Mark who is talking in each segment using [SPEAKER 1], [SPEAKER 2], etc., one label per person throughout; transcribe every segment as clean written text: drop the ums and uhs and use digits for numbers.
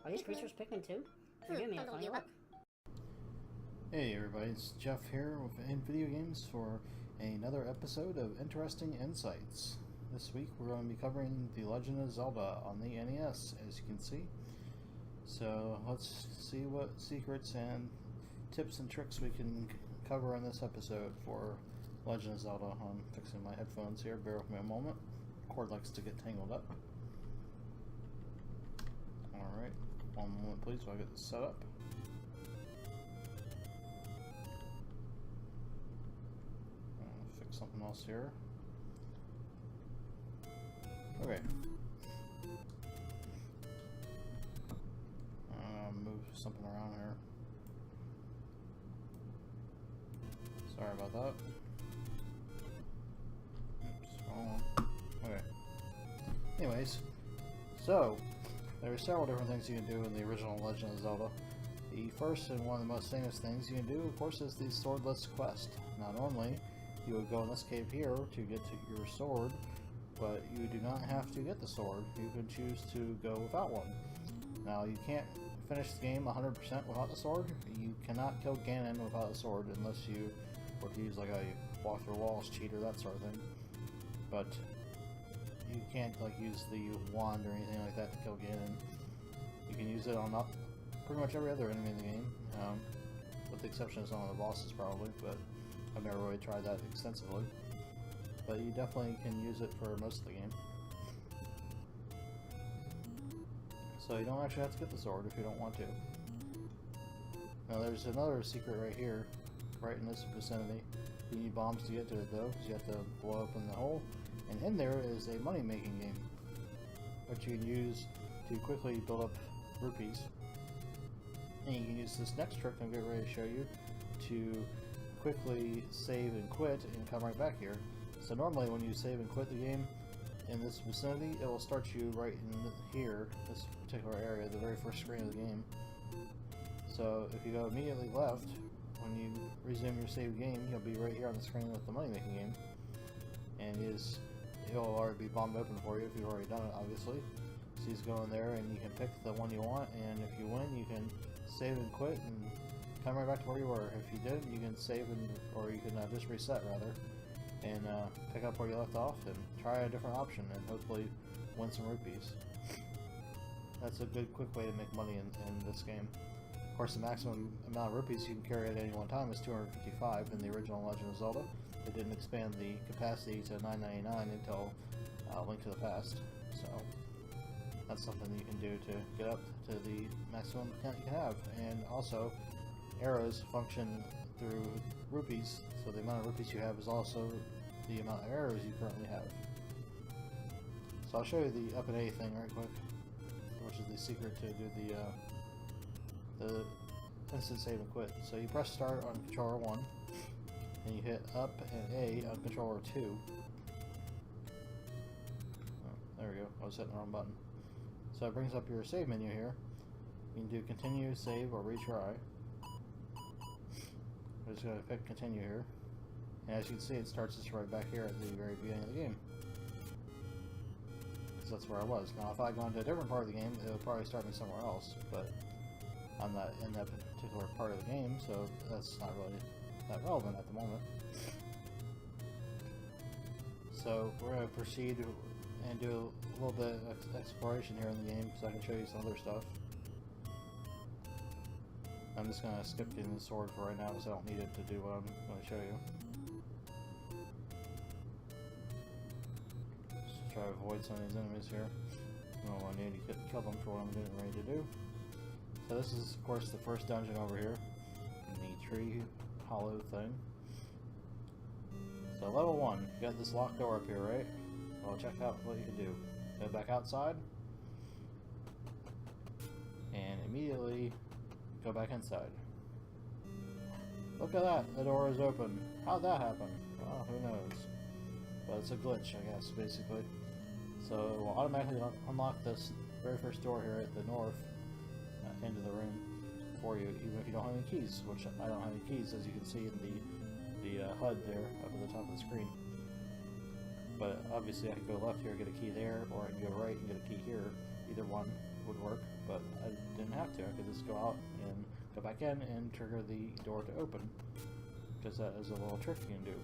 [SPEAKER 1] Are these creatures Pikmin too? You're doing me a funny look.
[SPEAKER 2] Hey everybody, it's Jeff here with NVG Games for another episode of Interesting Insights. This week we're going to be covering The Legend of Zelda on the NES, as you can see. So let's see what secrets and tips and tricks we can cover on this episode for Legend of Zelda. I'm fixing my headphones here, bear with me a moment. The cord likes to get tangled up. Alright, one moment please while I get this set up. Fix something else here. Okay. Move something around here. Sorry about that. Oops, wrong one. Okay. Anyways, so there are several different things you can do in the original Legend of Zelda. The first and one of the most famous things you can do, of course, is the swordless quest. Now, normally you would go in this cave here to get to your sword, but you do not have to get the sword. You can choose to go without one. Now, you can't finish the game 100% without the sword. You cannot kill Ganon without a sword unless you were to use like a walk through walls cheat or that sort of thing. But you can't like use the wand or anything like that to kill Ganon. You can use it on pretty much every other enemy in the game, with the exception of some of the bosses probably, but I've never really tried that extensively. But you definitely can use it for most of the game. So you don't actually have to get the sword if you don't want to. Now there's another secret right here, right in this vicinity. You need bombs to get to it though, because you have to blow open the hole. And in there is a money making game, which you can use to quickly build up rupees. And you can use this next trick I'm getting ready to show you to quickly save and quit and come right back here. So normally when you save and quit the game in this vicinity, it will start you right in here, this particular area, the very first screen of the game. So if you go immediately left, when you resume your save game, you'll be right here on the screen with the money making game. And it'll already be bombed open for you if you've already done it, obviously. So you just go in there and you can pick the one you want, and if you win, you can save and quit and come right back to where you were. If you did, you can save or you can just reset rather, and pick up where you left off and try a different option and hopefully win some rupees. That's a good quick way to make money in this game. Of course, the maximum amount of rupees you can carry at any one time is 255 in the original Legend of Zelda. They didn't expand the capacity to 999 until Link to the Past, so that's something you can do to get up to the maximum account you can have. And also, arrows function through rupees, so the amount of rupees you have is also the amount of arrows you currently have. So I'll show you the up and A thing right quick, which is the secret to do the instant save and quit. So you press start on controller 1, and you hit up and A on controller 2. Oh, there we go, I was hitting the wrong button. So it brings up your save menu here. You can do continue, save, or retry. I'm just going to pick continue here. And as you can see, it starts us right back here at the very beginning of the game. Because that's where I was. Now if I go into a different part of the game, it'll probably start me somewhere else, but I'm not in that particular part of the game, so that's not really that relevant at the moment. So we're going to proceed and do a little bit of exploration here in the game, so I can show you some other stuff. I'm just going to skip getting the sword for right now, because I don't need it to do what I'm going to show you. Just try to avoid some of these enemies here. I don't need to kill them for what I'm getting ready to do. So this is, of course, the first dungeon over here, the tree hollow thing. So level 1, you got this locked door up here, right? Well, check out what you can do. Go back outside, and immediately go back inside. Look at that, the door is open. How'd that happen? Well, who knows. But it's a glitch, I guess, basically. So it will automatically unlock this very first door here at the north end of the room for you, even if you don't have any keys, which I don't have any keys, as you can see in the HUD there up at the top of the screen. But obviously I can go left here and get a key there, or I can go right and get a key here, either one. would work, but I didn't have to. I could just go out and go back in and trigger the door to open, because that is a little trick you can do.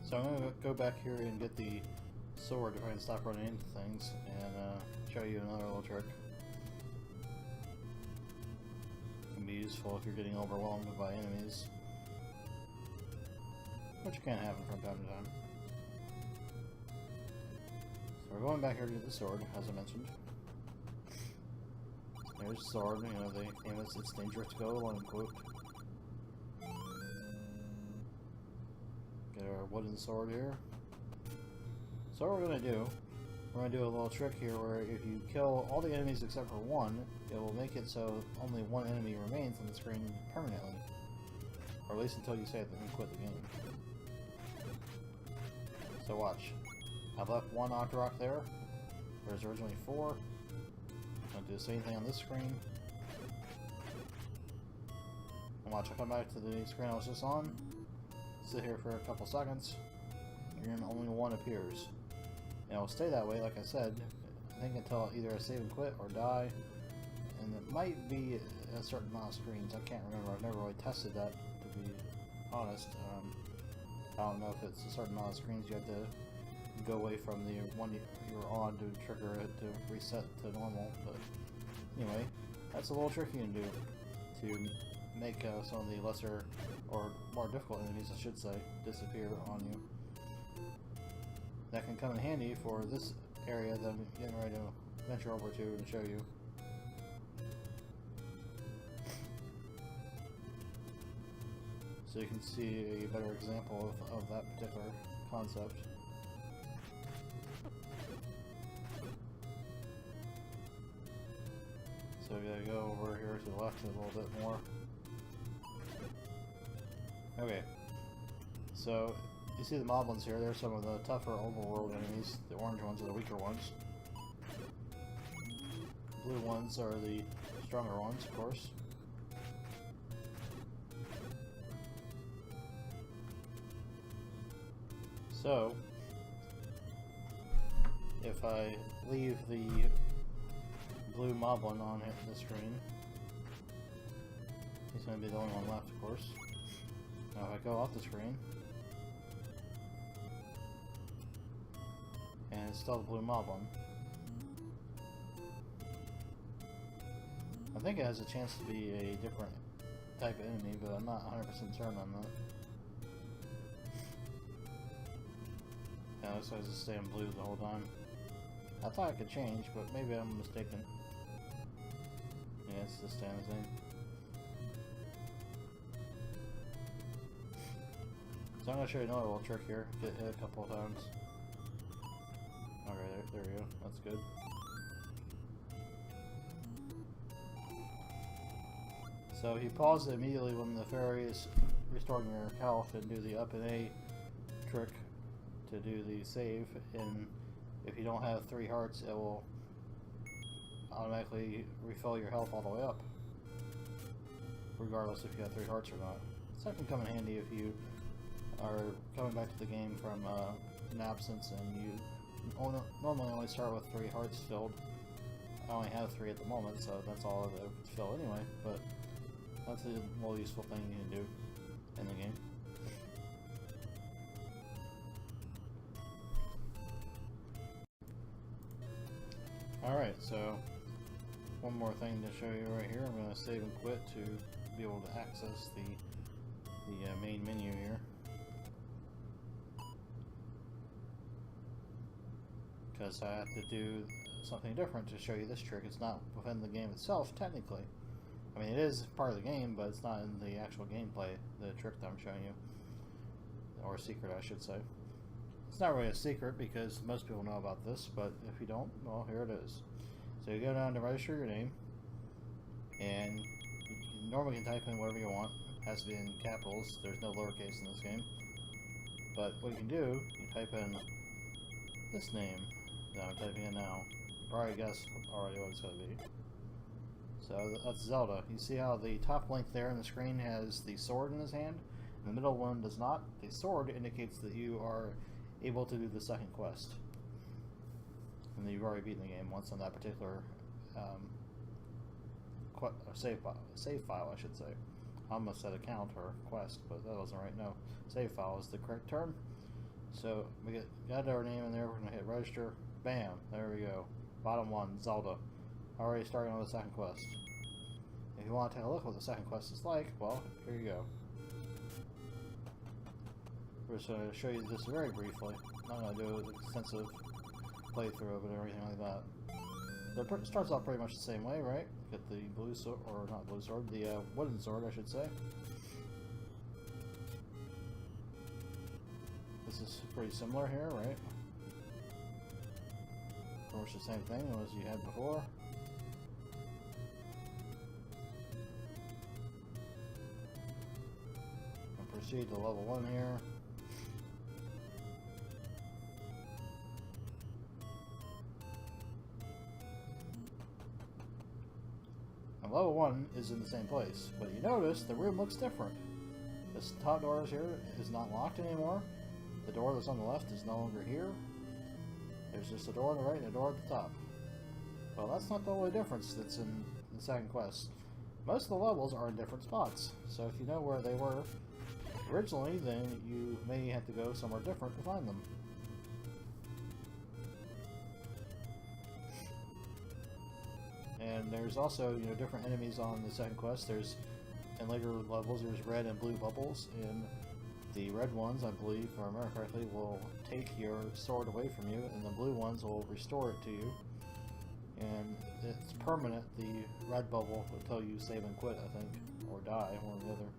[SPEAKER 2] So I'm going to go back here and get the sword to try and stop running into things, and show you another little trick. It can be useful if you're getting overwhelmed by enemies, which can happen from time to time. So we're going back here to get the sword, as I mentioned. There's the sword, you know, the famous "it's dangerous to go alone" quote. Get our wooden sword here. So what we're going to do, we're going to do a little trick here where if you kill all the enemies except for one, it will make it so only one enemy remains on the screen permanently. Or at least until you save and quit the game. So watch. I've left one Octorok there. There's originally 4. I'm going to do the same thing on this screen. And watch, I come back to the screen I was just on. Sit here for a couple seconds, and only one appears. And it'll stay that way, like I said, I think until either I save and quit or die. And it might be a certain amount of screens, I can't remember, I've never really tested that, to be honest. I don't know if it's a certain amount of screens you have to go away from the one you're on to trigger it to reset to normal, but anyway, that's a little trick you can do to make some of the lesser or more difficult enemies, I should say, disappear on you. That can come in handy for this area that I'm getting ready to venture over to and show you. So you can see a better example of that particular concept. So we gotta go over here to the left a little bit more. Okay, so you see the moblins here, they're some of the tougher overworld enemies. The orange ones are the weaker ones. The blue ones are the stronger ones, of course. So, if I leave the blue moblin on the screen, he's going to be the only one left, of course. Now if I go off the screen, and it's still the blue moblin, I think it has a chance to be a different type of enemy, but I'm not 100% certain on that. Yeah, it looks like it's staying blue the whole time. I thought it could change, but maybe I'm mistaken. Yeah, it's just staying the same. So I'm going to show you another little trick here. Get hit a couple of times. Okay, there we go. That's good. So he pauses immediately when the fairy is restoring your health and do the up and A trick to do the save. And if you don't have 3 hearts, it will automatically refill your health all the way up, regardless if you have 3 hearts or not. So that can come in handy if you are coming back to the game from an absence and you normally only start with 3 hearts filled. I only have 3 at the moment, so that's all I would fill anyway, but that's a more useful thing you can do in the game. Alright, so one more thing to show you right here. I'm going to save and quit to be able to access the main menu here. Because I have to do something different to show you this trick. It's not within the game itself, technically. I mean, it is part of the game, but it's not in the actual gameplay, the trick that I'm showing you. Or secret, I should say. It's not really a secret because most people know about this, but if you don't, well, here it is. So you go down to register your name, and you normally can type in whatever you want. It has to be in capitals. There's no lowercase in this game. But what you can do, you type in this name that I'm typing in now. You probably guessed already what it's going to be. So that's Zelda. You see how the top link there on the screen has the sword in his hand? The middle one does not. The sword indicates that you are able to do the second quest. And then you've already beaten the game once on that particular save file, I should say. I almost said account or quest, but that wasn't right. No, save file is the correct term. So we got our name in there. We're going to hit register. Bam, there we go. Bottom one, Zelda. Already starting on the second quest. If you want to take a look at what the second quest is like, well, here you go. We're just going to show you this very briefly. I'm not going to do an extensive playthrough of it or anything like that. So it starts off pretty much the same way, right? Get the blue sword, or not blue sword, the wooden sword, I should say. This is pretty similar here, right? Pretty much the same thing as you had before. And proceed to level 1 here. And level 1 is in the same place, but you notice the room looks different. This top door here is not locked anymore. The door that's on the left is no longer here. There's just a door on the right and a door at the top. Well, that's not the only difference that's in the second quest. Most of the levels are in different spots, so if you know where they were originally, then you may have to go somewhere different to find them. And there's also, you know, different enemies on the second quest. There's, in later levels, there's red and blue bubbles, and the red ones, I believe, if I remember correctly, will take your sword away from you, and the blue ones will restore it to you. And it's permanent. The red bubble will tell you save and quit, I think, or die, one or the other.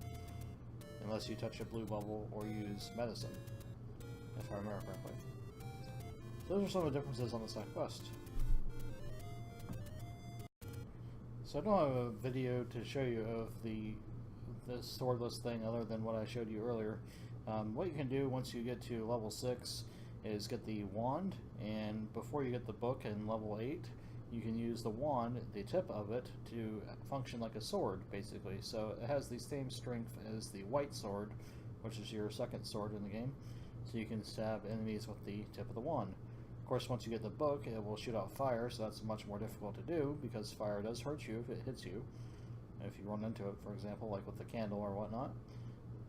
[SPEAKER 2] Unless you touch a blue bubble or use medicine, if I remember correctly. So those are some of the differences on the second quest. So I don't have a video to show you of this swordless thing other than what I showed you earlier. What you can do once you get to level 6 is get the wand, and before you get the book in level 8, you can use the wand, the tip of it, to function like a sword, basically. So it has the same strength as the white sword, which is your second sword in the game. So you can stab enemies with the tip of the wand. Of course, once you get the book, it will shoot out fire, so that's much more difficult to do, because fire does hurt you if it hits you. If you run into it, for example, like with the candle or whatnot.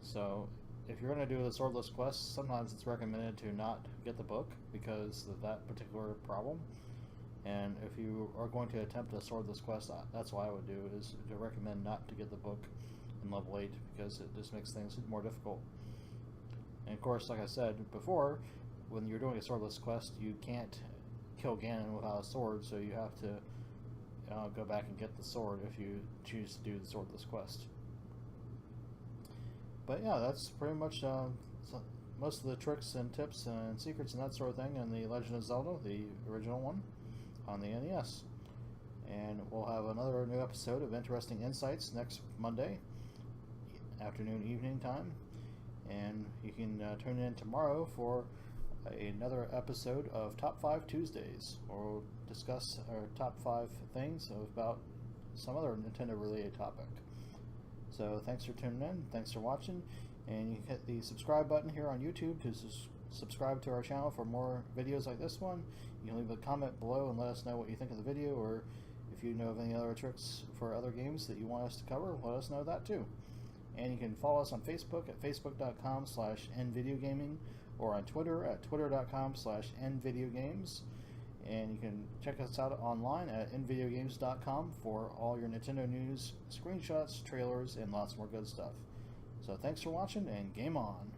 [SPEAKER 2] So if you're going to do the swordless quest, sometimes it's recommended to not get the book because of that particular problem. And if you are going to attempt a swordless quest, that's what I would do, is to recommend not to get the book in level 8, because it just makes things more difficult. And of course, like I said before, when you're doing a swordless quest, you can't kill Ganon without a sword, so you have to go back and get the sword if you choose to do the swordless quest. But yeah, that's pretty much most of the tricks and tips and secrets and that sort of thing in The Legend of Zelda, the original one, on the NES. And we'll have another new episode of Nteresting Nsights next Monday, afternoon, evening time. And you can tune in tomorrow for another episode of Top 5 Tuesdays, where we'll discuss our top 5 things about some other Nintendo related topic. So thanks for tuning in, thanks for watching, and you can hit the subscribe button here on YouTube to subscribe to our channel for more videos like this one. You can leave a comment below and let us know what you think of the video, or if you know of any other tricks for other games that you want us to cover, let us know that too. And you can follow us on Facebook at facebook.com/nvideogaming, or on Twitter at twitter.com/nvideogames. And you can check us out online at nvideogames.com for all your Nintendo news, screenshots, trailers, and lots more good stuff. So thanks for watching, and game on!